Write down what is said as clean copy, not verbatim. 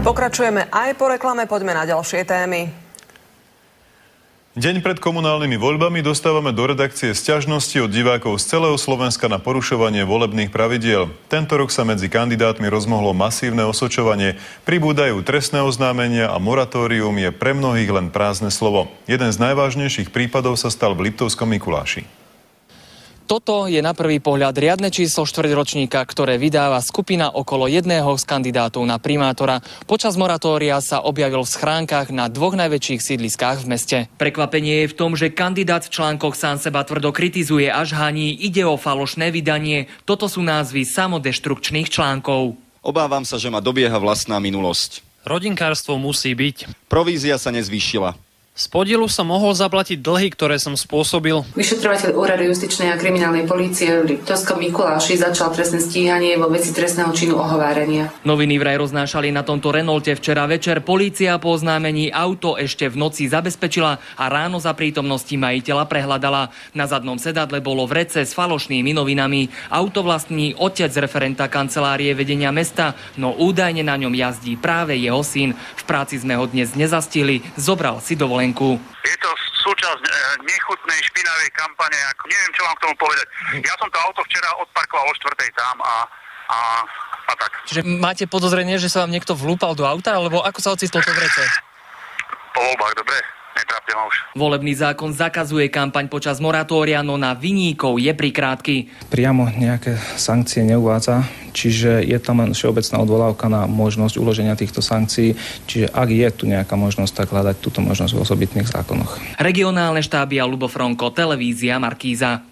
Pokračujeme aj po reklame, poďme na ďalšie témy. Deň pred komunálnymi voľbami dostávame do redakcie sťažnosti od divákov z celého Slovenska na porušovanie volebných pravidiel. Tento rok sa medzi kandidátmi rozmohlo masívne osočovanie. Pribúdajú trestné oznámenia a moratórium je pre mnohých len prázdne slovo. Jeden z najvážnejších prípadov sa stal v Liptovskom Mikuláši. Toto je na prvý pohľad riadne číslo štvrťročníka, ktoré vydáva skupina okolo jedného z kandidátov na primátora. Počas moratória sa objavil v schránkach na dvoch najväčších sídliskách v meste. Prekvapenie je v tom, že kandidát v článkoch sám seba tvrdo kritizuje až haní, ide o falošné vydanie. Toto sú názvy samodeštrukčných článkov. Obávam sa, že ma dobieha vlastná minulosť. Rodinkárstvo musí byť. Provízia sa nezvýšila. Z podielu som mohol zaplatiť dlhy, ktoré som spôsobil. Vyšetrovateľ úradu justičnej a kriminálnej polície v Liptovskom Mikuláši začal trestné stíhanie vo veci trestného činu ohovárania. Noviny vraj roznášali na tomto Renaulte včera večer. Polícia po oznámení auto ešte v noci zabezpečila a ráno za prítomnosti majiteľa prehľadala. Na zadnom sedadle bolo vrece s falošnými novinami. Auto vlastní otec referenta kancelárie vedenia mesta, no údajne na ňom jazdí práve jeho syn. V práci sme ho dnes nezastihli, zobral si dovolenku. Je to súčasť nechutnej, špinavej kampane, ako neviem, čo vám k tomu povedať. Ja som to auto včera odparkoval o 4:00 tam a tak. Čiže máte podozrenie, že sa vám niekto vlúpal do auta, alebo ako sa ocitlo to vrece? Po voľbách, dobre, netrápte ma už. Volebný zákon zakazuje kampaň počas moratória, no na viníkov je prikrátky. Priamo nejaké sankcie neuvádza, čiže je tam len všeobecná odvolávka na možnosť uloženia týchto sankcií, čiže ak je tu nejaká možnosť, tak hľadať túto možnosť v osobitných zákonoch. Regionálne štáby a Ľubo Fronko, televízia Markíza.